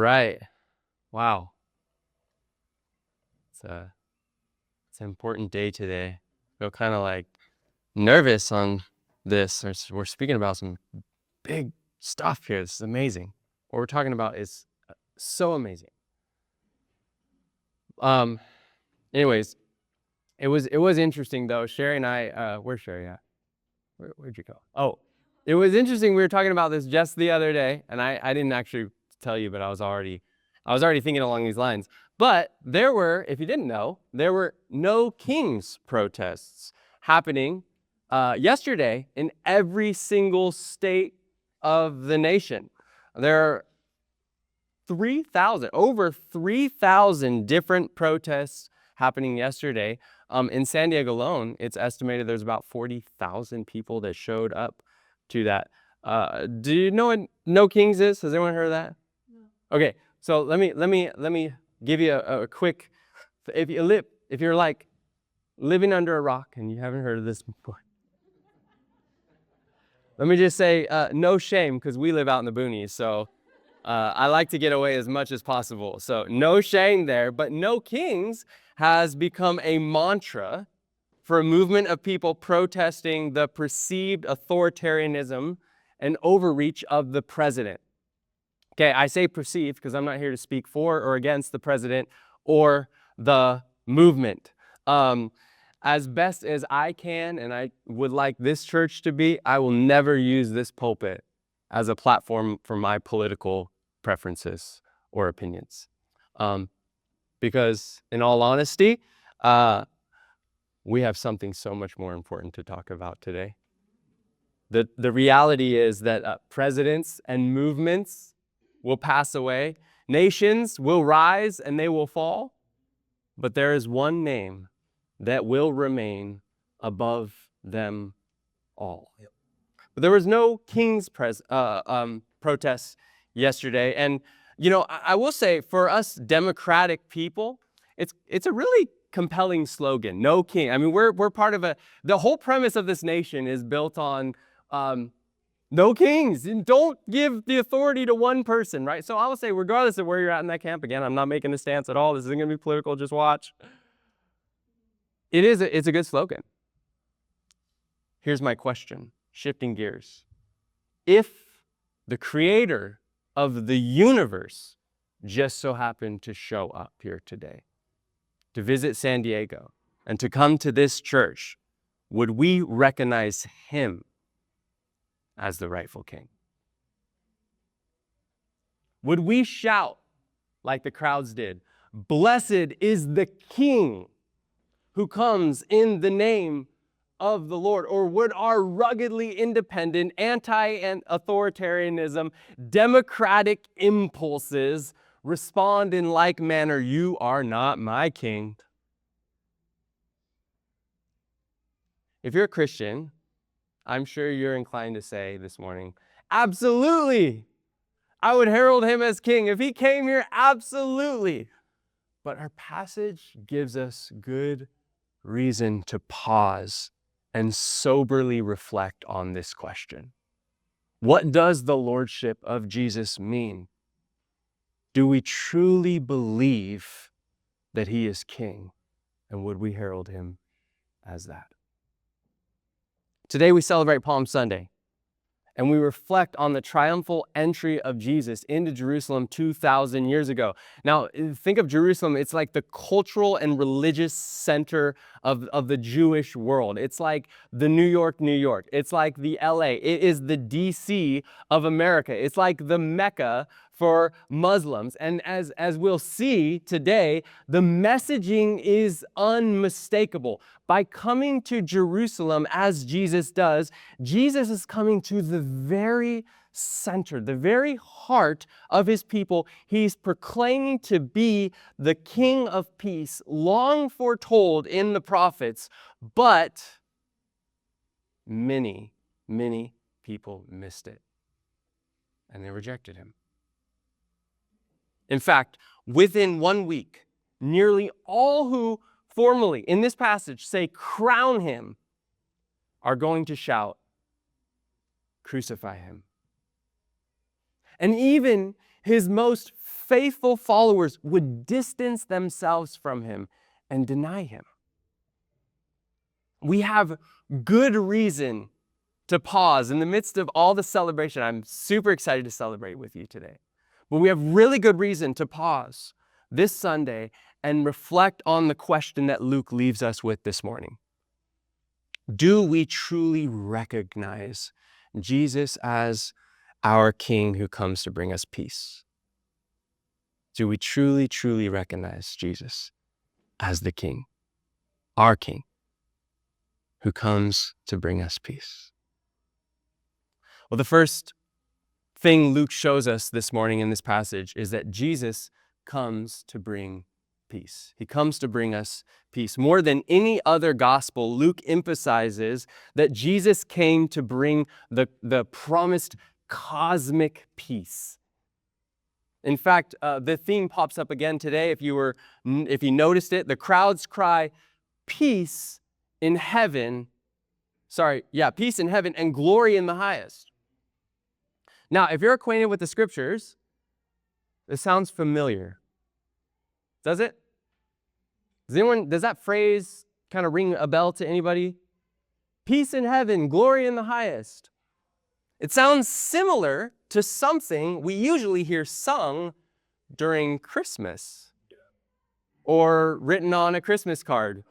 right. Wow. It's an important day today. I feel kind of like nervous on this. We're speaking about some big stuff here. This is amazing. What we're talking about is so amazing. Anyways, it was interesting though. Sherry and I, where's Sherry at? Where'd you go? Oh, it was interesting. We were talking about this just the other day, and I didn't actually tell you, but I was already thinking along these lines. But there were, if you didn't know, there were no kings protests happening yesterday in every single state of the nation. There are over 3,000 different protests happening yesterday. In San Diego alone, it's estimated there's about 40,000 people that showed up to that. Do you know what No Kings is? Has anyone heard of that? No. Okay, so let me give you a quick. If you're like living under a rock and you haven't heard of this before, let me just say no shame, because we live out in the boonies, so I like to get away as much as possible. So no shame there, but No Kings has become a mantra for a movement of people protesting the perceived authoritarianism and overreach of the president. Okay, I say perceived because I'm not here to speak for or against the president or the movement. As best as I can, and I would like this church to be, I will never use this pulpit as a platform for my political preferences or opinions. Because in all honesty, we have something so much more important to talk about today. The reality is that presidents and movements will pass away. Nations will rise and they will fall. But there is one name that will remain above them all. But there was no king's protests yesterday. And, I will say for us democratic people, it's a really compelling slogan, no king. I mean, we're part of the whole premise of this nation is built on no kings, and don't give the authority to one person, right? So I will say, regardless of where you're at in that camp, again, I'm not making a stance at all. This isn't going to be political, just watch. It's a good slogan. Here's my question, shifting gears. If the creator of the universe just so happened to show up here today, to visit San Diego, and to come to this church, would we recognize him as the rightful king? Would we shout like the crowds did, "Blessed is the King who comes in the name of the Lord"? Or would our ruggedly independent, anti-authoritarianism, democratic impulses respond in like manner, "You are not my king"? If you're a Christian, I'm sure you're inclined to say this morning, absolutely, I would herald him as king. If he came here, absolutely. But our passage gives us good reason to pause and soberly reflect on this question. What does the lordship of Jesus mean? Do we truly believe that he is king? And would we herald him as that? Today we celebrate Palm Sunday, and we reflect on the triumphal entry of Jesus into Jerusalem 2,000 years ago. Now, think of Jerusalem, it's like the cultural and religious center of the Jewish world. It's like the New York. It's like the LA. It is the DC of America. It's like the Mecca for Muslims. And as we'll see today, the messaging is unmistakable. By coming to Jerusalem as Jesus does, Jesus is coming to the very center, the very heart of his people. He's proclaiming to be the King of peace, long foretold in the prophets, but many, many people missed it, and they rejected him. In fact, within 1 week, nearly all who formally, in this passage, say crown him, are going to shout, "Crucify him." And even his most faithful followers would distance themselves from him and deny him. We have good reason to pause in the midst of all the celebration. I'm super excited to celebrate with you today. But we have really good reason to pause this Sunday and reflect on the question that Luke leaves us with this morning. Do we truly recognize Jesus as our King who comes to bring us peace? Do we truly, truly recognize Jesus as the King, our King, who comes to bring us peace? Well, the first thing Luke shows us this morning in this passage is that Jesus comes to bring peace. He comes to bring us peace. More than any other gospel, Luke emphasizes that Jesus came to bring the promised cosmic peace. In fact, the theme pops up again today. If you noticed it, the crowds cry, peace in heaven. Peace in heaven and glory in the highest. Now, if you're acquainted with the scriptures, this sounds familiar. Does it? Does that phrase kind of ring a bell to anybody? Peace in heaven, glory in the highest. It sounds similar to something we usually hear sung during Christmas or written on a Christmas card.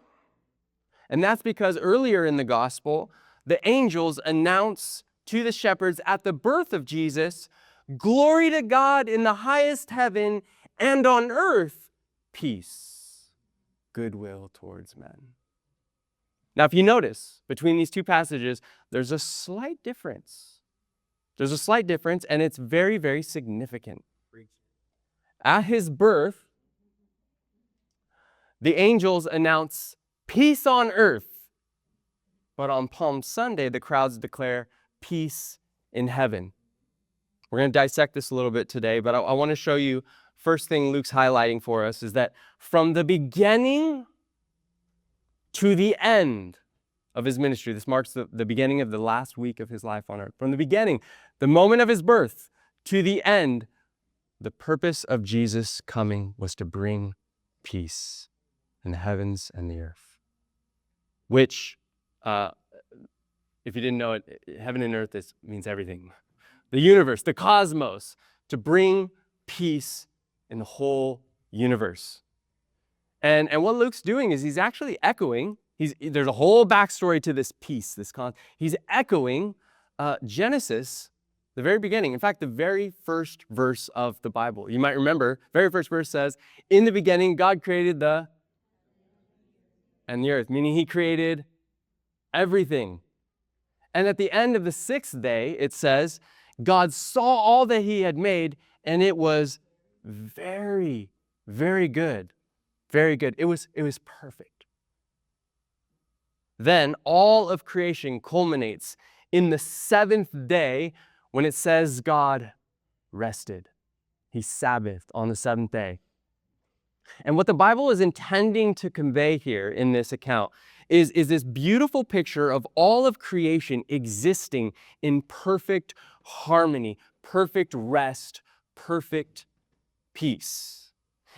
And that's because earlier in the gospel, the angels announce to the shepherds at the birth of Jesus, glory to God in the highest heaven, and on earth, peace, goodwill towards men. Now, if you notice, between these two passages, there's a slight difference. There's a slight difference, and it's very, very significant. At his birth, the angels announce peace on earth, but on Palm Sunday, the crowds declare peace in heaven. We're going to dissect this a little bit today, but I want to show you, first thing Luke's highlighting for us is that from the beginning to the end of his ministry, this marks the beginning of the last week of his life on earth. From the beginning, the moment of his birth, to the end, the purpose of Jesus coming was to bring peace in the heavens and the earth. Which, if you didn't know it, heaven and earth means everything. The universe, the cosmos, to bring peace in the whole universe. And what Luke's doing is he's actually echoing, there's a whole backstory to this peace, he's echoing Genesis, the very beginning. In fact, the very first verse of the Bible. You might remember, very first verse says, in the beginning, God created the and the earth, meaning he created everything. And at the end of the sixth day, it says, God saw all that he had made, and it was very, very good. Very good. It was perfect. Then all of creation culminates in the seventh day when it says God rested. He Sabbathed on the seventh day. And what the Bible is intending to convey here in this account is this beautiful picture of all of creation existing in perfect harmony, perfect rest, perfect peace.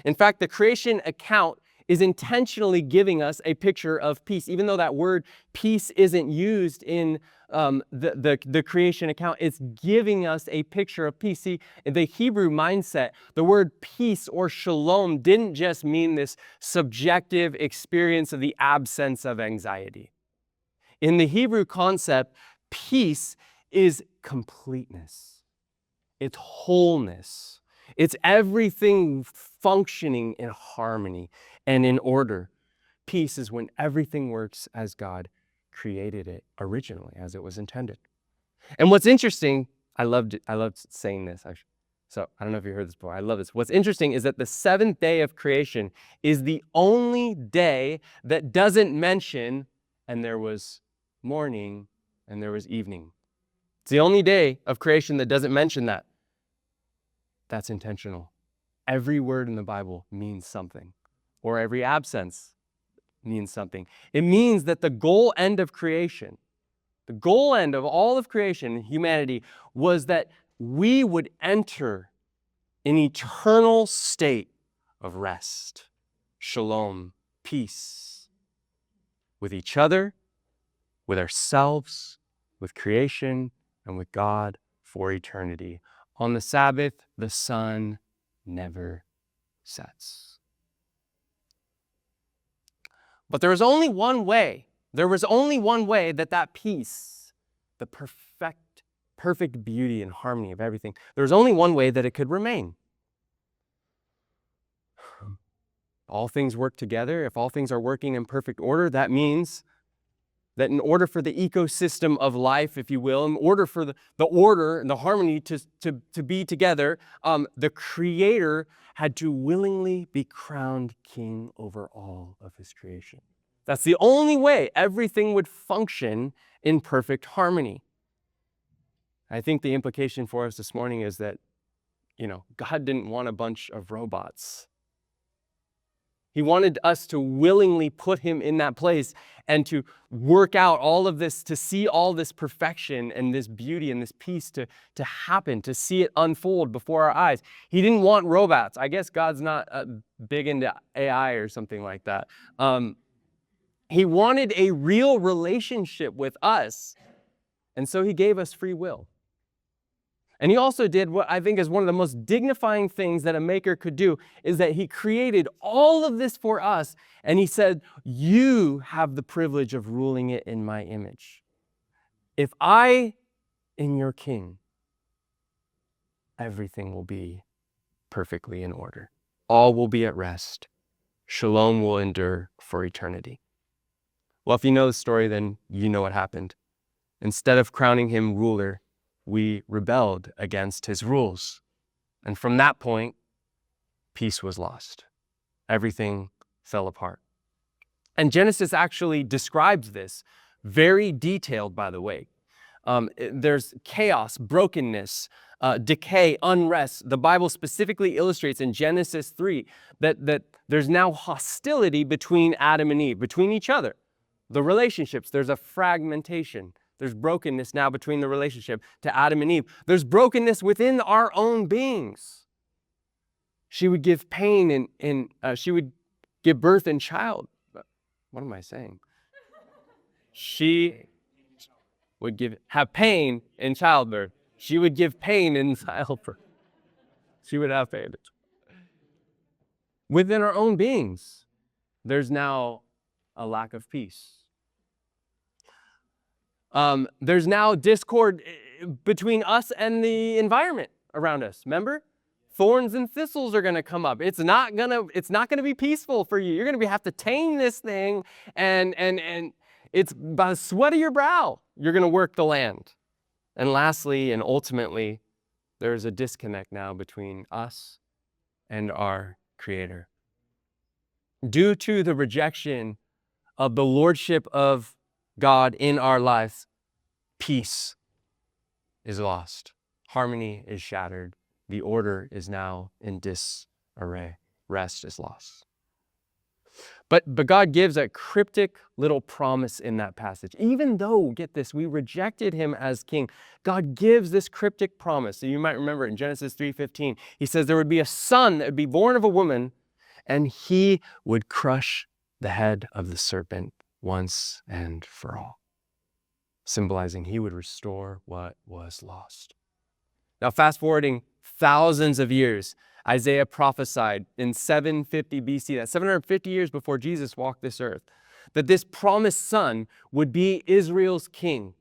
In fact, the creation account is intentionally giving us a picture of peace, even though that word peace isn't used in the creation account. It's giving us a picture of peace. See, in the Hebrew mindset, the word peace or shalom didn't just mean this subjective experience of the absence of anxiety. In the Hebrew concept, peace is completeness. It's wholeness. It's everything functioning in harmony and in order. Peace is when everything works as God created it originally, as it was intended. And what's interesting, I loved saying this, actually. So I don't know if you heard this before. I love this. What's interesting is that the seventh day of creation is the only day that doesn't mention, and there was morning and there was evening. It's the only day of creation that doesn't mention that. That's intentional. Every word in the Bible means something, or every absence means something. It means that the goal end of creation, the goal end of all of creation, humanity, was that we would enter an eternal state of rest, shalom, peace with each other, with ourselves, with creation, and with God for eternity. On the Sabbath, the sun never sets. But there was only one way. There was only one way that peace, the perfect beauty and harmony of everything, there was only one way that it could remain. All things work together. If all things are working in perfect order, that means that in order for the ecosystem of life, if you will, in order for the order and the harmony to be together, the Creator had to willingly be crowned king over all of his creation. That's the only way everything would function in perfect harmony. I think the implication for us this morning is that, God didn't want a bunch of robots. He wanted us to willingly put him in that place and to work out all of this, to see all this perfection and this beauty and this peace to happen, to see it unfold before our eyes. He didn't want robots. I guess God's not big into AI or something like that. He wanted a real relationship with us, and so he gave us free will. And he also did what I think is one of the most dignifying things that a maker could do, is that he created all of this for us, and he said, you have the privilege of ruling it in my image. If I am your king, everything will be perfectly in order. All will be at rest. Shalom will endure for eternity. Well, if you know the story, then you know what happened. Instead of crowning him ruler, we rebelled against his rules. And from that point, peace was lost. Everything fell apart. And Genesis actually describes this, very detailed, by the way. There's chaos, brokenness, decay, unrest. The Bible specifically illustrates in Genesis 3 that there's now hostility between Adam and Eve, between each other. The relationships, there's a fragmentation. There's brokenness now between the relationship to Adam and Eve. There's brokenness within our own beings. She would give pain and she would give birth in child. What am I saying? She would have pain in childbirth. She would give pain in childbirth. She would have pain. Within our own beings, there's now a lack of peace. There's now discord between us and the environment around us. Remember? Thorns and thistles are going to come up. It's not going to be peaceful for you. You're going to have to tame this thing, and it's by the sweat of your brow you're going to work the land. And lastly and ultimately, there's a disconnect now between us and our Creator. Due to the rejection of the lordship of God in our lives, peace is lost. Harmony is shattered. The order is now in disarray. Rest is lost. But God gives a cryptic little promise in that passage. Even though, get this, we rejected him as king, God gives this cryptic promise. So you might remember in Genesis 3:15, he says there would be a son that would be born of a woman, and he would crush the head of the serpent once and for all, symbolizing he would restore what was lost. Now, fast forwarding thousands of years, Isaiah prophesied in 750 BC, that's 750 years before Jesus walked this earth, that this promised son would be Israel's king.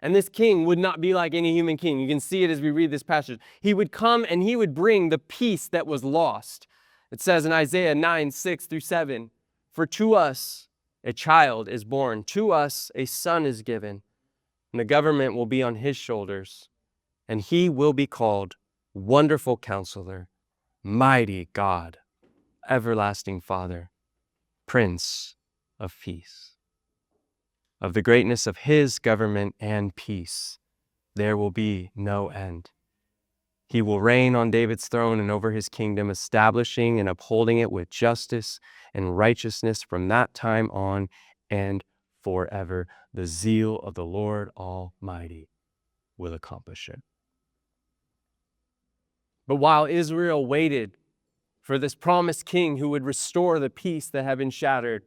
And this king would not be like any human king. You can see it as we read this passage. He would come and he would bring the peace that was lost. It says in Isaiah 9:6-7, "For to us a child is born, to us a son is given, and the government will be on his shoulders, and he will be called Wonderful Counselor, Mighty God, Everlasting Father, Prince of Peace. Of the greatness of his government and peace, there will be no end. He will reign on David's throne and over his kingdom, establishing and upholding it with justice and righteousness from that time on and forever. The zeal of the Lord Almighty will accomplish it." But while Israel waited for this promised king who would restore the peace that had been shattered,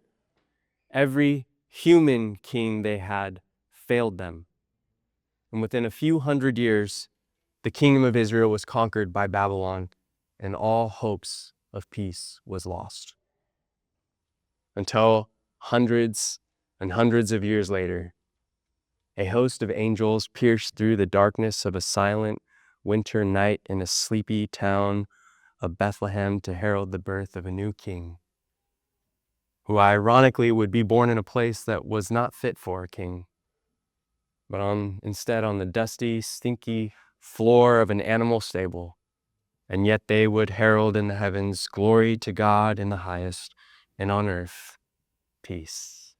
every human king they had failed them. And within a few hundred years, the kingdom of Israel was conquered by Babylon, and all hopes of peace was lost. Until hundreds and hundreds of years later, a host of angels pierced through the darkness of a silent winter night in a sleepy town of Bethlehem to herald the birth of a new king, who ironically would be born in a place that was not fit for a king, but instead on the dusty, stinky floor of an animal stable. And yet they would herald in the heavens, glory to God in the highest, and on earth, peace.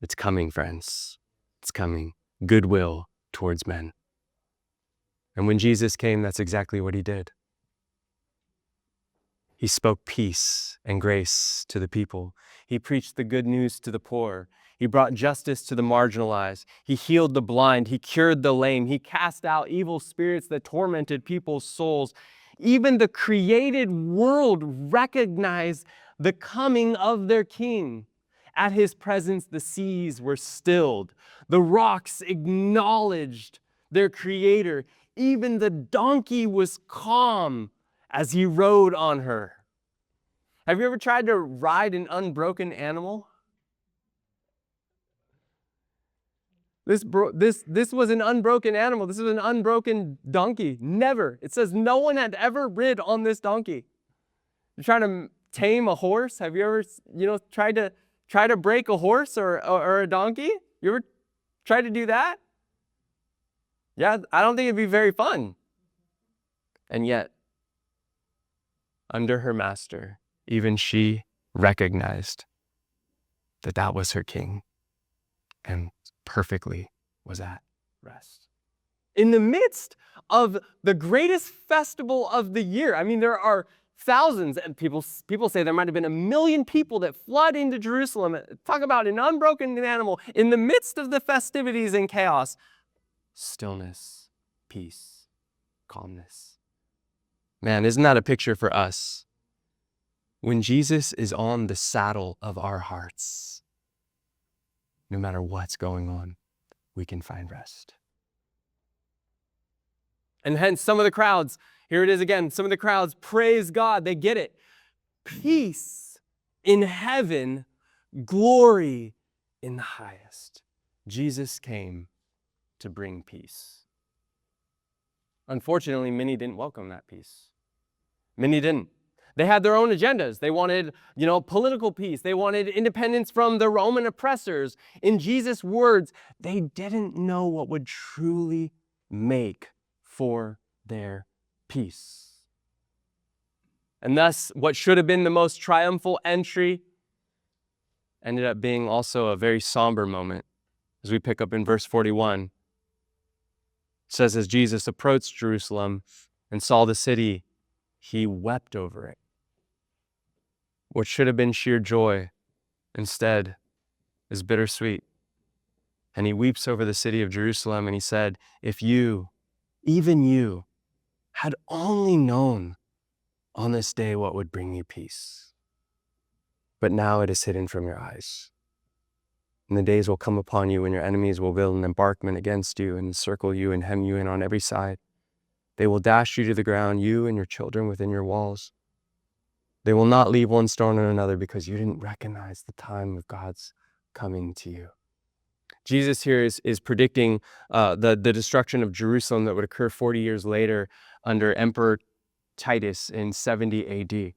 It's coming, friends. It's coming. Goodwill towards men. And when Jesus came, that's exactly what he did. He spoke peace and grace to the people. He preached the good news to the poor. He brought justice to the marginalized. He healed the blind. He cured the lame. He cast out evil spirits that tormented people's souls. Even the created world recognized the coming of their king. At his presence, the seas were stilled. The rocks acknowledged their creator. Even the donkey was calm as he rode on her. Have you ever tried to ride an unbroken animal? This was an unbroken animal. This was an unbroken donkey. Never. It says no one had ever rid on this donkey. You're trying to tame a horse? Have you ever, tried to break a horse or a donkey? You ever tried to do that? Yeah, I don't think it'd be very fun. And yet, under her master, even she recognized that that was her king and perfectly was at rest. In the midst of the greatest festival of the year, I mean, there are thousands, and people say there might have been 1 million people that flood into Jerusalem. Talk about an unbroken animal. In the midst of the festivities and chaos, stillness, peace, calmness. Man, isn't that a picture for us? When Jesus is on the saddle of our hearts, no matter what's going on, we can find rest. And hence some of the crowds, here it is again, some of the crowds praise God. They get it. Peace in heaven, glory in the highest. Jesus came to bring peace. Unfortunately, many didn't welcome that peace. Many didn't. They had their own agendas. They wanted, political peace. They wanted independence from the Roman oppressors. In Jesus' words, they didn't know what would truly make for their peace. And thus, what should have been the most triumphal entry ended up being also a very somber moment. As we pick up in verse 41, it says, as Jesus approached Jerusalem and saw the city, he wept over it. What should have been sheer joy instead is bittersweet. And he weeps over the city of Jerusalem, and he said, if you, even you, had only known on this day what would bring you peace. But now it is hidden from your eyes. And the days will come upon you when your enemies will build an embankment against you and encircle you and hem you in on every side. They will dash you to the ground, you and your children within your walls. They will not leave one stone on another because you didn't recognize the time of God's coming to you. Jesus here is predicting the destruction of Jerusalem that would occur 40 years later under Emperor Titus in 70 AD.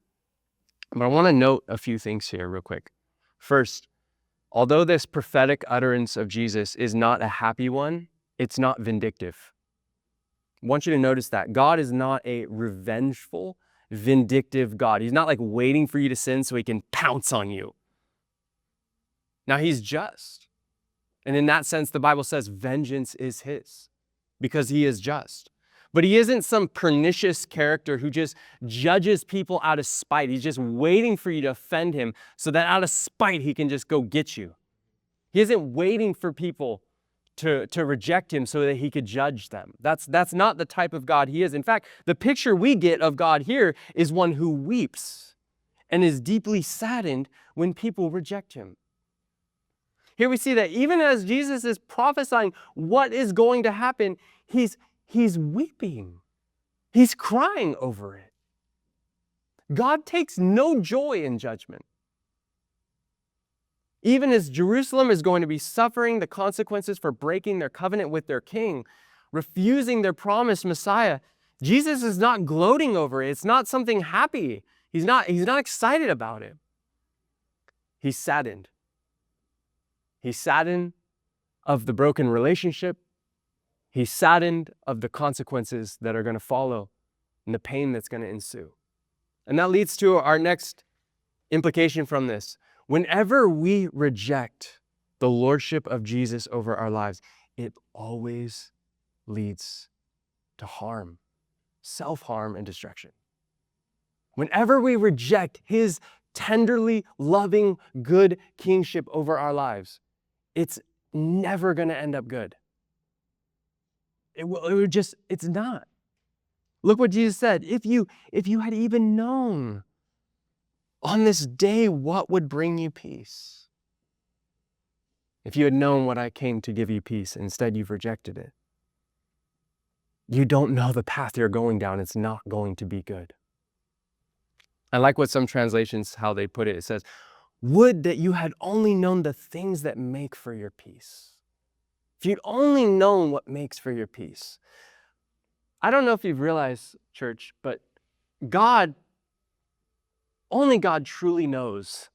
But I want to note a few things here real quick. First, although this prophetic utterance of Jesus is not a happy one, it's not vindictive. I want you to notice that. God is not a revengeful, vindictive God. He's not like waiting for you to sin so he can pounce on you. Now, he's just. And in that sense, the Bible says vengeance is his because he is just. But he isn't some pernicious character who just judges people out of spite. He's just waiting for you to offend him so that out of spite, he can just go get you. He isn't waiting for people to reject him so that he could judge them. That's not the type of God he is. In fact, the picture we get of God here is one who weeps and is deeply saddened when people reject him. Here we see that even as Jesus is prophesying what is going to happen, he's weeping. He's crying over it. God takes no joy in judgment. Even as Jerusalem is going to be suffering the consequences for breaking their covenant with their king, refusing their promised Messiah, Jesus is not gloating over it. It's not something happy. He's not excited about it. He's saddened. He's saddened of the broken relationship. He's saddened of the consequences that are going to follow and the pain that's going to ensue. And that leads to our next implication from this. Whenever we reject the lordship of Jesus over our lives, it always leads to harm, self-harm, and destruction. Whenever we reject his tenderly loving, good kingship over our lives, it's never going to end up good. It's not. Look what Jesus said. If you had even known on this day what would bring you peace. If you had known what I came to give you peace, instead you've rejected it. You don't know the path you're going down. It's not going to be good. I like what some translations, how they put it. It says, would that you had only known the things that make for your peace. If you'd only known what makes for your peace. I don't know if you've realized, church, but only God truly knows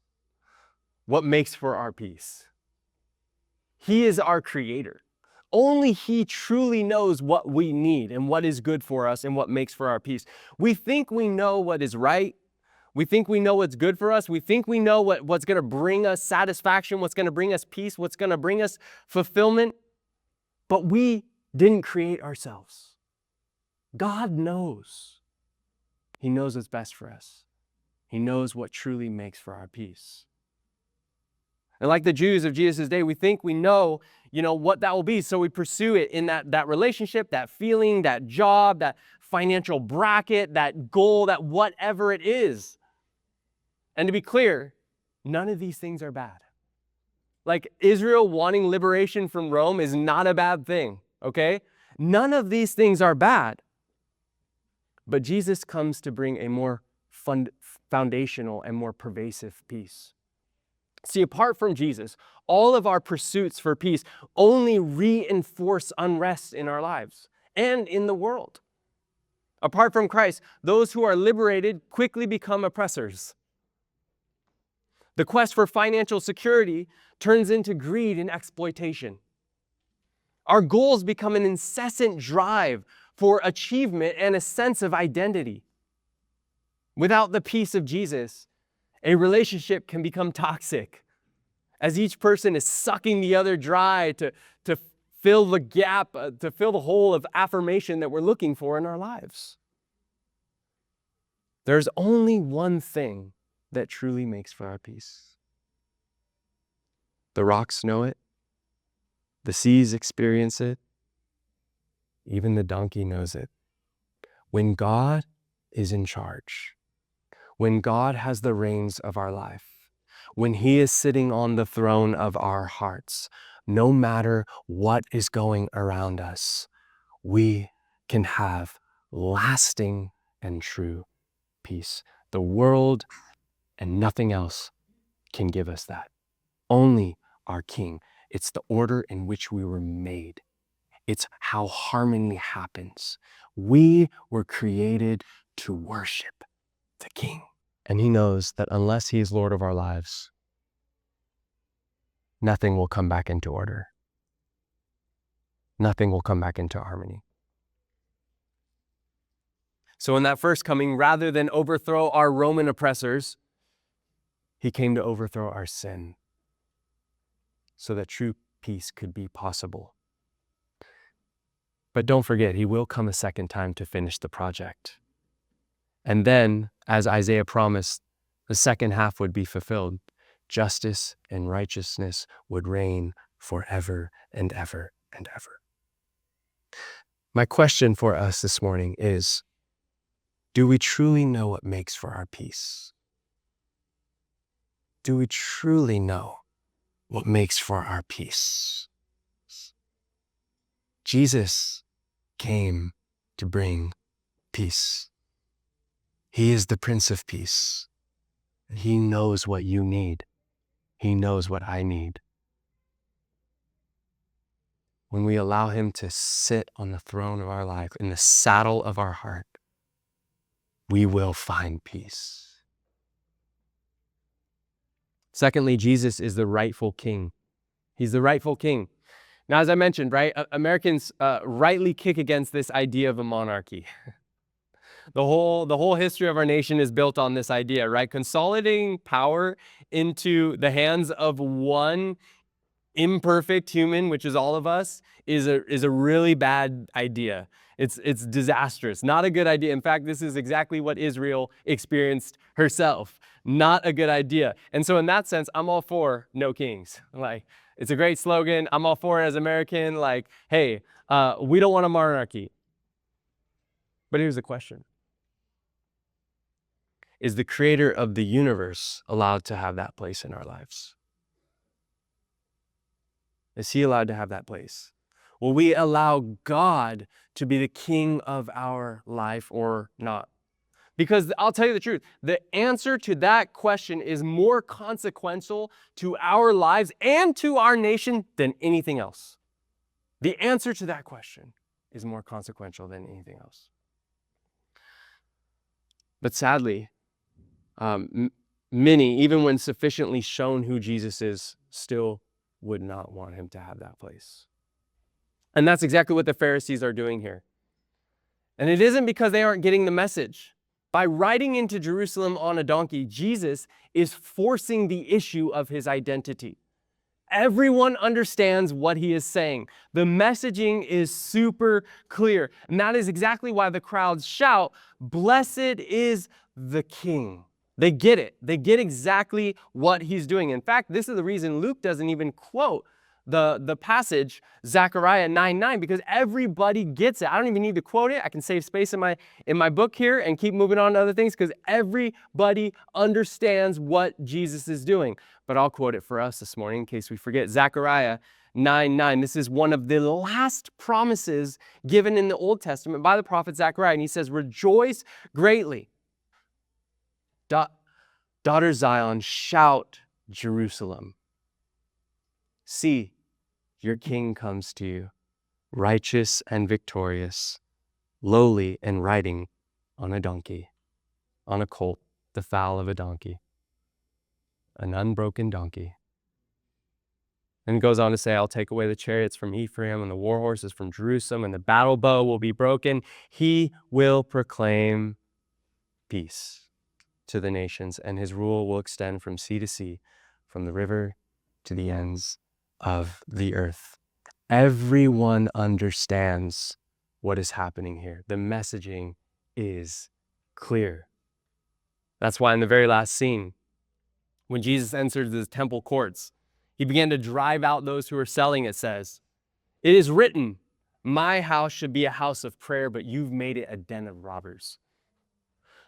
what makes for our peace. He is our creator. Only he truly knows what we need and what is good for us and what makes for our peace. We think we know what is right. We think we know what's good for us. We think we know what's going to bring us satisfaction, what's going to bring us peace, what's going to bring us fulfillment. But we didn't create ourselves. God knows. He knows what's best for us. He knows what truly makes for our peace. And like the Jews of Jesus' day, we think we know, what that will be. So we pursue it in that relationship, that feeling, that job, that financial bracket, that goal, that whatever it is. And to be clear, none of these things are bad. Like Israel wanting liberation from Rome is not a bad thing, okay? None of these things are bad. But Jesus comes to bring a more foundational and more pervasive peace. See, apart from Jesus, all of our pursuits for peace only reinforce unrest in our lives and in the world. Apart from Christ, those who are liberated quickly become oppressors. The quest for financial security turns into greed and exploitation. Our goals become an incessant drive for achievement and a sense of identity. Without the peace of Jesus, a relationship can become toxic, as each person is sucking the other dry to fill the gap, to fill the hole of affirmation that we're looking for in our lives. There's only one thing that truly makes for our peace. The rocks know it. The seas experience it. Even the donkey knows it. When God is in charge, when God has the reins of our life, when he is sitting on the throne of our hearts, no matter what is going around us, we can have lasting and true peace. The world and nothing else can give us that. Only our King. It's the order in which we were made. It's how harmony happens. We were created to worship the King. And he knows that unless he is Lord of our lives, nothing will come back into order. Nothing will come back into harmony. So in that first coming, rather than overthrow our Roman oppressors, he came to overthrow our sin so that true peace could be possible. But don't forget, he will come a second time to finish the project. And then, as Isaiah promised, the second half would be fulfilled. Justice and righteousness would reign forever and ever. and ever. My question for us this morning is, do we truly know what makes for our peace? Do we truly know what makes for our peace? Jesus came to bring peace. He is the Prince of Peace. He knows what you need. He knows what I need. When we allow him to sit on the throne of our life, in the saddle of our heart, we will find peace. Secondly, Jesus is the rightful king. He's the rightful king. Now, as I mentioned, right, Americans rightly kick against this idea of a monarchy. The whole history of our nation is built on this idea, right? Consolidating power into the hands of one imperfect human, which is all of us, is a really bad idea. It's disastrous, not a good idea. In fact, this is exactly what Israel experienced herself. Not a good idea. And so in that sense, I'm all for no kings. Like, it's a great slogan. I'm all for it as American. Like, hey, we don't want a monarchy. But here's the question. Is the creator of the universe allowed to have that place in our lives? Is he allowed to have that place? Will we allow God to be the king of our life or not? Because I'll tell you the truth, the answer to that question is more consequential to our lives and to our nation than anything else. The answer to that question is more consequential than anything else. But sadly, many, even when sufficiently shown who Jesus is, still would not want him to have that place. And that's exactly what the Pharisees are doing here. And it isn't because they aren't getting the message. By riding into Jerusalem on a donkey, Jesus is forcing the issue of his identity. Everyone understands what he is saying. The messaging is super clear. And that is exactly why the crowds shout, "Blessed is the King." They get it. They get exactly what he's doing. In fact, this is the reason Luke doesn't even quote the passage, Zechariah 9:9, because everybody gets it. I don't even need to quote it. I can save space in my book here and keep moving on to other things because everybody understands what Jesus is doing. But I'll quote it for us this morning in case we forget. Zechariah 9:9. This is one of the last promises given in the Old Testament by the prophet Zechariah. And he says, "Rejoice greatly. Daughter Zion, shout Jerusalem. See, your king comes to you, righteous and victorious, lowly and riding on a donkey, on a colt, the foal of a donkey, an unbroken donkey." And it goes on to say, "I'll take away the chariots from Ephraim and the war horses from Jerusalem, and the battle bow will be broken. He will proclaim peace to the nations, and his rule will extend from sea to sea, from the river to the ends of the earth." Everyone understands what is happening here. The messaging is clear. That's why in the very last scene, when Jesus entered the temple courts, he began to drive out those who were selling, it says. "It is written, my house should be a house of prayer, but you've made it a den of robbers."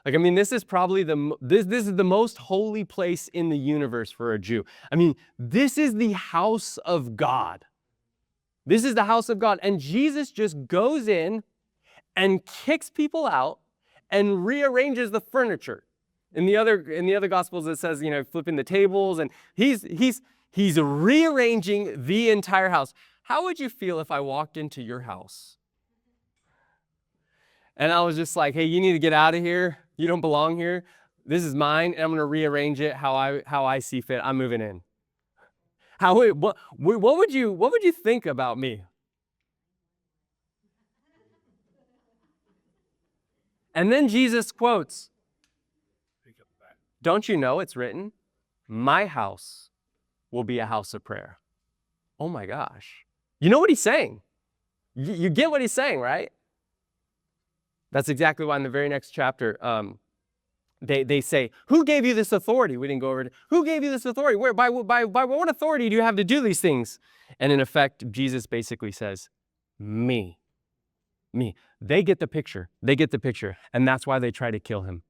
Like, I mean, this is probably this is the most holy place in the universe for a Jew. I mean, this is the house of God. This is the house of God. And Jesus just goes in and kicks people out and rearranges the furniture. In the other gospels, it says, flipping the tables, and he's rearranging the entire house. How would you feel if I walked into your house and I was just like, "Hey, you need to get out of here. You don't belong here. This is mine, and I'm going to rearrange it how I see fit. I'm moving in." What would you think about me? And then Jesus quotes, "Don't you know it's written, my house will be a house of prayer." Oh my gosh. You know what he's saying? You get what he's saying, right? That's exactly why in the very next chapter, they say, who gave you this authority? We didn't go over it. Who gave you this authority? By what authority do you have to do these things? And in effect, Jesus basically says, me. They get the picture. They get the picture. And that's why they try to kill him.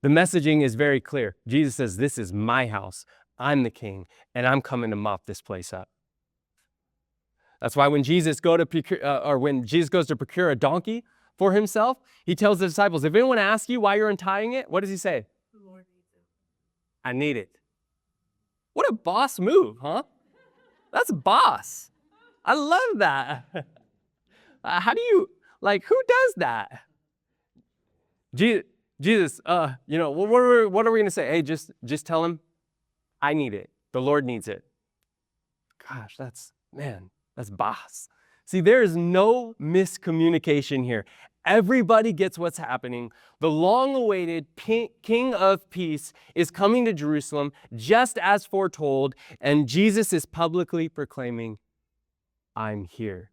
The messaging is very clear. Jesus says, this is my house. I'm the king, and I'm coming to mop this place up. That's why when Jesus goes to procure a donkey for himself, he tells the disciples, if anyone asks you why you're untying it, what does he say? The Lord needs it. I need it. What a boss move, huh? That's boss. I love that. How do you, who does that? Jesus, what are we going to say? Hey, just tell him, I need it. The Lord needs it. Gosh, that's boss. See, there is no miscommunication here. Everybody gets what's happening. The long-awaited King of Peace is coming to Jerusalem just as foretold, and Jesus is publicly proclaiming, I'm here.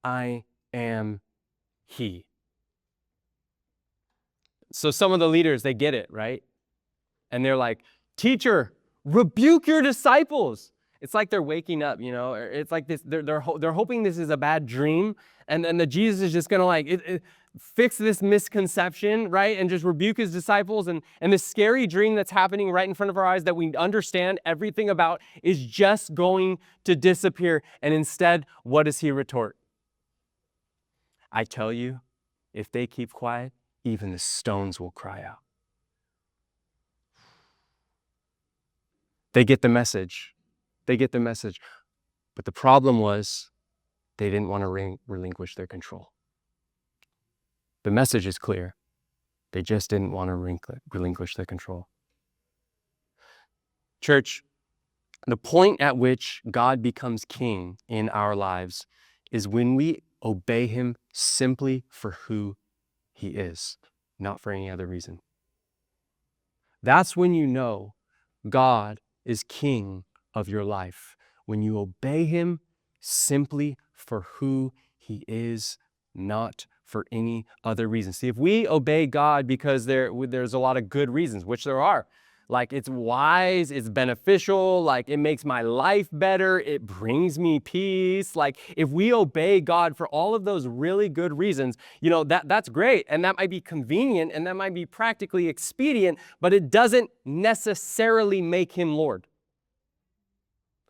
I am he. So some of the leaders, they get it, right? And they're like, teacher, rebuke your disciples. It's like they're waking up, It's like this. They're hoping this is a bad dream, and then the Jesus is just gonna fix this misconception, right? And just rebuke his disciples, and this scary dream that's happening right in front of our eyes that we understand everything about is just going to disappear. And instead, what does he retort? I tell you, if they keep quiet, even the stones will cry out. They get the message. But the problem was they didn't want to relinquish their control. The message is clear. They just didn't want to relinquish their control. Church, the point at which God becomes king in our lives is when we obey him simply for who he is, not for any other reason. That's when you know God is king of your life, when you obey him simply for who he is, not for any other reason. See, if we obey God because there's a lot of good reasons, which there are, like it's wise, it's beneficial, like it makes my life better, it brings me peace. Like if we obey God for all of those really good reasons, that's great. And that might be convenient and that might be practically expedient, but it doesn't necessarily make him Lord.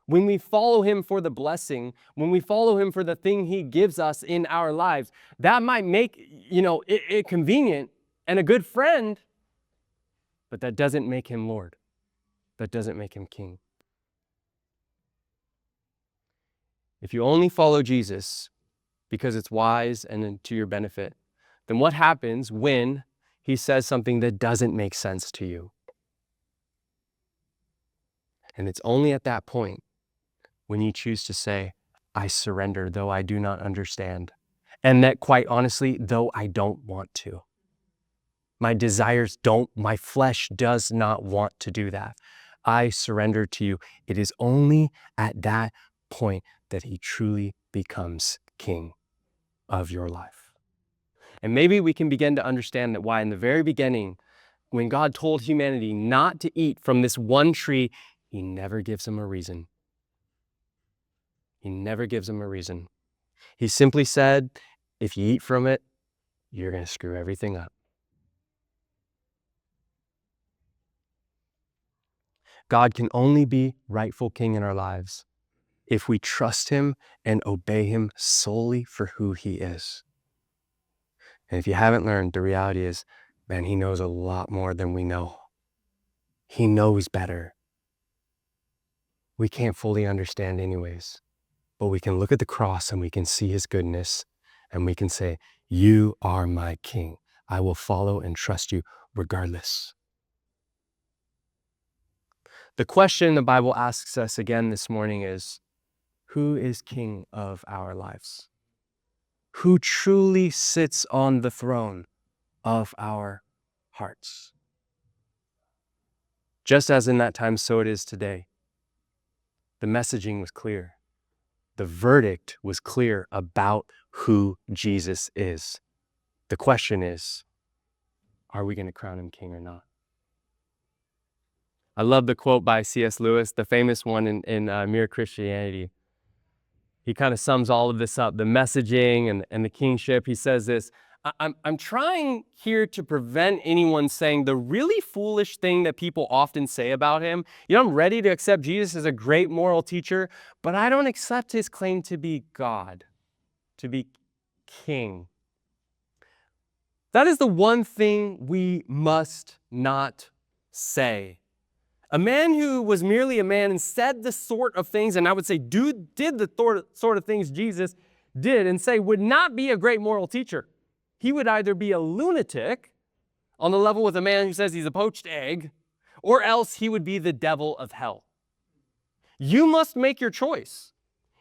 When we follow him for the blessing, when we follow him for the thing he gives us in our lives, that might make, it convenient and a good friend, but that doesn't make him Lord. That doesn't make him king. If you only follow Jesus because it's wise and to your benefit, then what happens when he says something that doesn't make sense to you? And it's only at that point when you choose to say, I surrender, though I do not understand. And that, quite honestly, though I don't want to. My desires my flesh does not want to do that. I surrender to you. It is only at that point that he truly becomes king of your life. And maybe we can begin to understand that why in the very beginning, when God told humanity not to eat from this one tree, he never gives them a reason. He never gives them a reason. He simply said, if you eat from it, you're going to screw everything up. God can only be rightful king in our lives if we trust him and obey him solely for who he is. And if you haven't learned, the reality is, man, he knows a lot more than we know. He knows better. We can't fully understand anyways. But we can look at the cross and we can see his goodness and we can say, you are my king. I will follow and trust you regardless. The question the Bible asks us again this morning is, who is king of our lives? Who truly sits on the throne of our hearts? Just as in that time, so it is today. The messaging was clear. The verdict was clear about who Jesus is. The question is, are we going to crown him king or not? I love the quote by C.S. Lewis, the famous one in Mere Christianity. He kind of sums all of this up, the messaging and the kingship. He says this, I'm trying here to prevent anyone saying the really foolish thing that people often say about him. I'm ready to accept Jesus as a great moral teacher, but I don't accept his claim to be God, to be king. That is the one thing we must not say. A man who was merely a man and said the sort of things, and I would say did the sort of things Jesus did and say, would not be a great moral teacher. He would either be a lunatic on the level with a man who says he's a poached egg, or else he would be the devil of hell. You must make your choice.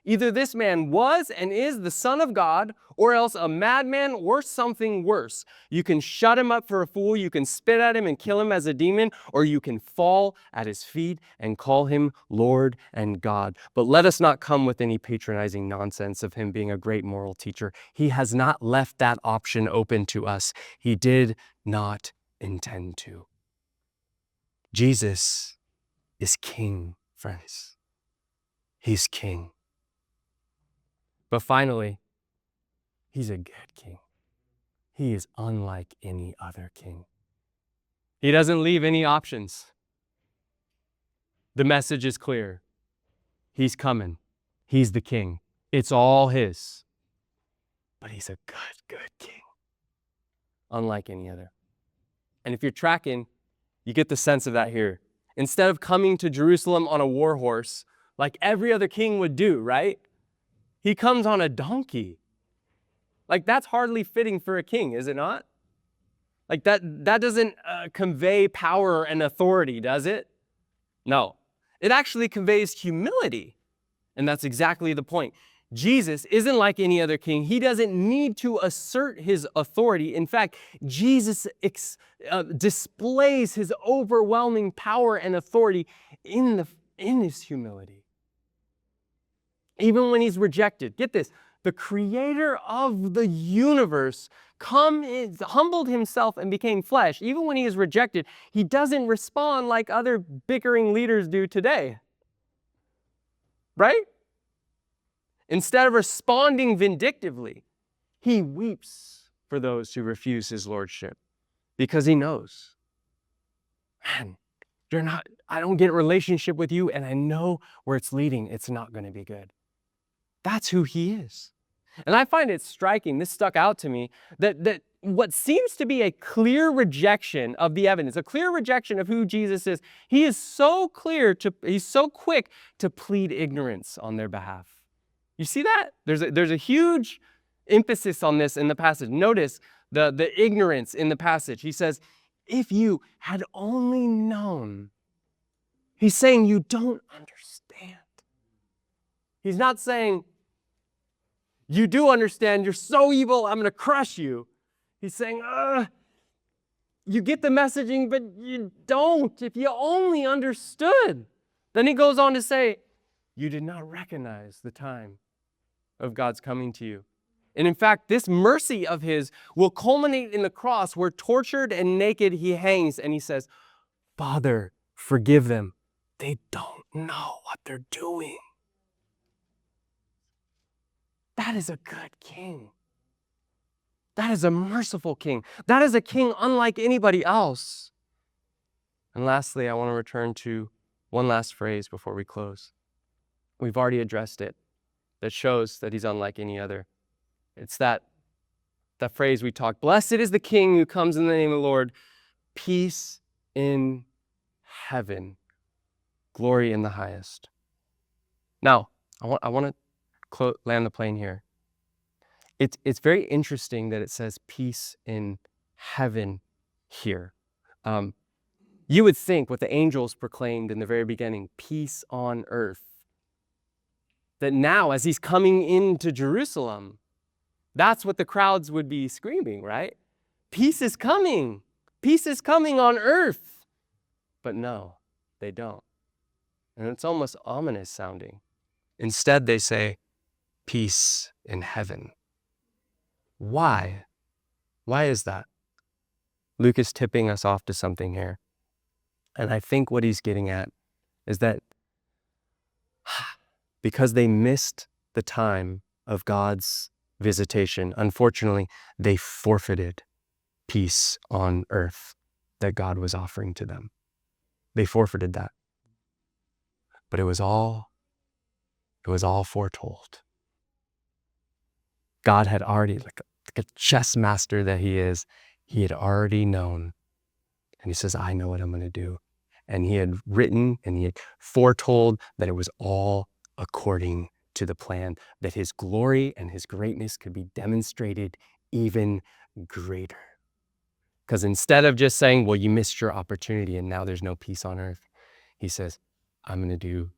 Either this man was and is the Son of God, or else a madman or something worse. You can shut him up for a fool, you can spit at him and kill him as a demon, or you can fall at his feet and call him Lord and God. But let us not come with any patronizing nonsense of him being a great moral teacher. He has not left that option open to us. He did not intend to. Jesus is king, friends. He's king. But finally, he's a good king. He is unlike any other king. He doesn't leave any options. The message is clear. He's coming. He's the king. It's all his. But he's a good king. Unlike any other. And if you're tracking, you get the sense of that here. Instead of coming to Jerusalem on a war horse, like every other king would do, right? He comes on a donkey. Like, that's hardly fitting for a king, is it not? Like, that doesn't convey power and authority, does it? No. It actually conveys humility. And that's exactly the point. Jesus isn't like any other king. He doesn't need to assert his authority. In fact, Jesus displays his overwhelming power and authority in his humility. Even when he's rejected. Get this. The creator of the universe humbled himself and became flesh. Even when he is rejected, he doesn't respond like other bickering leaders do today. Right? Instead of responding vindictively, he weeps for those who refuse his lordship because he knows, man, I don't get a relationship with you, and I know where it's leading. It's not going to be good. That's who he is. And I find it striking, this stuck out to me, that what seems to be a clear rejection of the evidence, a clear rejection of who Jesus is, he's so quick to plead ignorance on their behalf. You see that? There's a huge emphasis on this in the passage. Notice the ignorance in the passage. He says, if you had only known. He's saying you don't understand. He's not saying, you do understand, you're so evil, I'm going to crush you. He's saying, you get the messaging, but you don't. If you only understood. Then he goes on to say, you did not recognize the time of God's coming to you. And in fact, this mercy of his will culminate in the cross where tortured and naked he hangs and he says, Father, forgive them. They don't know what they're doing. That is a good king. That is a merciful king. That is a king unlike anybody else. And lastly, I want to return to one last phrase before we close. We've already addressed it. That shows that he's unlike any other. It's that phrase we talked. Blessed is the king who comes in the name of the Lord. Peace in heaven. Glory in the highest. Now, I want to land the plane here. It's very interesting that it says peace in heaven here. You would think what the angels proclaimed in the very beginning, peace on earth, that now as he's coming into Jerusalem, that's what the crowds would be screaming, right? Peace is coming. Peace is coming on earth. But no, they don't. And it's almost ominous sounding. Instead, they say, peace in heaven. Why? Why is that? Luke is tipping us off to something here. And I think what he's getting at is that because they missed the time of God's visitation, unfortunately, they forfeited peace on earth that God was offering to them. They forfeited that. But it was all foretold. God had already, like a chess master that he is, he had already known. And he says, I know what I'm going to do. And he had written and he had foretold that it was all according to the plan, that his glory and his greatness could be demonstrated even greater. Because instead of just saying, well, you missed your opportunity and now there's no peace on earth, he says, I'm going to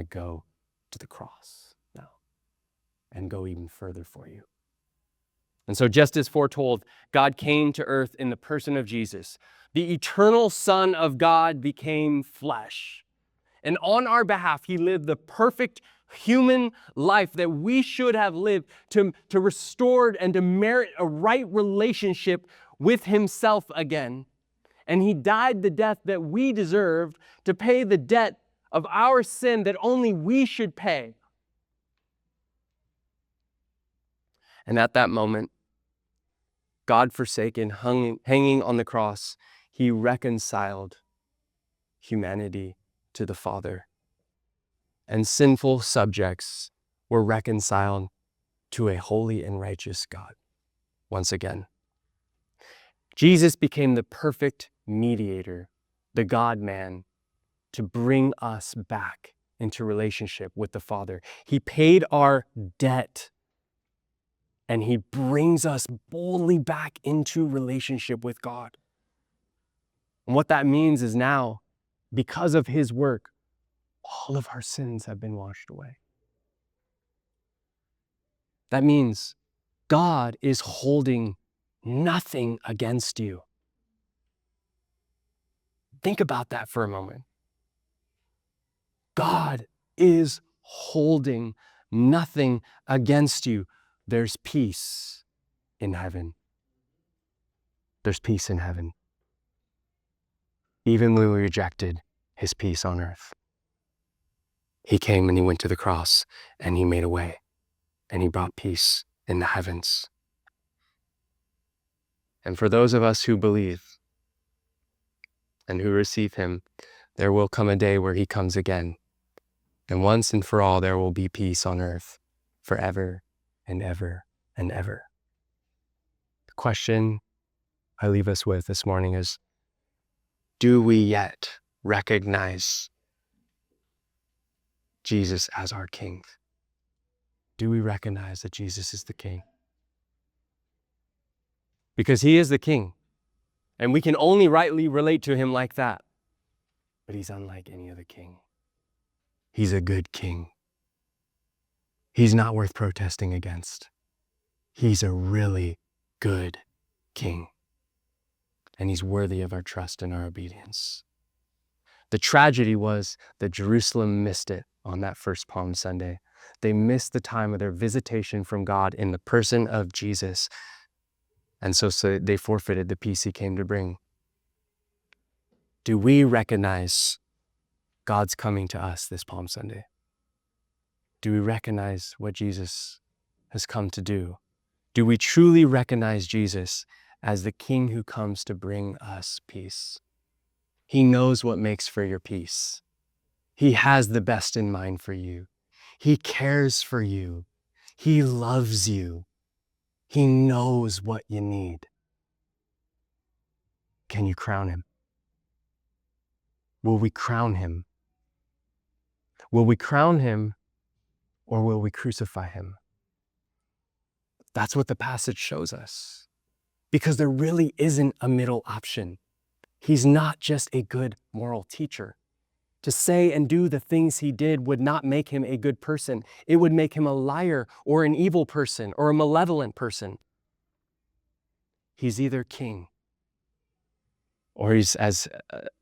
go to the cross now and go even further for you. And so just as foretold, God came to earth in the person of Jesus. The eternal Son of God became flesh. And on our behalf, he lived the perfect human life that we should have lived to restore and to merit a right relationship with himself again. And he died the death that we deserved to pay the debt of our sin that only we should pay. And at that moment, God forsaken, hanging on the cross, he reconciled humanity to the Father. And sinful subjects were reconciled to a holy and righteous God once again. Jesus became the perfect mediator, the God-man, to bring us back into relationship with the Father. He paid our debt, and he brings us boldly back into relationship with God. And what that means is now, because of his work, all of our sins have been washed away. That means God is holding nothing against you. Think about that for a moment. God is holding nothing against you. There's peace in heaven. There's peace in heaven. Even when we rejected his peace on earth, he came and he went to the cross and he made a way and he brought peace in the heavens. And for those of us who believe and who receive him, there will come a day where he comes again. And once and for all, there will be peace on earth forever and ever and ever. The question I leave us with this morning is, do we yet recognize Jesus as our King? Do we recognize that Jesus is the King? Because he is the King, and we can only rightly relate to him like that. But he's unlike any other king. He's a good king. He's not worth protesting against. He's a really good king. And he's worthy of our trust and our obedience. The tragedy was that Jerusalem missed it on that first Palm Sunday. They missed the time of their visitation from God in the person of Jesus. And so they forfeited the peace he came to bring. Do we recognize God's coming to us this Palm Sunday? Do we recognize what Jesus has come to do? Do we truly recognize Jesus as the King who comes to bring us peace? He knows what makes for your peace. He has the best in mind for you. He cares for you. He loves you. He knows what you need. Can you crown him? Will we crown him? Will we crown him, or will we crucify him? That's what the passage shows us. Because there really isn't a middle option. He's not just a good moral teacher. To say and do the things he did would not make him a good person. It would make him a liar or an evil person or a malevolent person. He's either king, or he's, as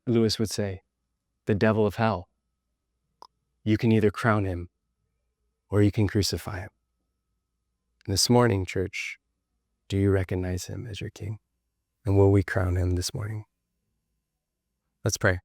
Lewis would say, the devil of hell. You can either crown him or you can crucify him. This morning, church, do you recognize him as your king? And will we crown him this morning? Let's pray.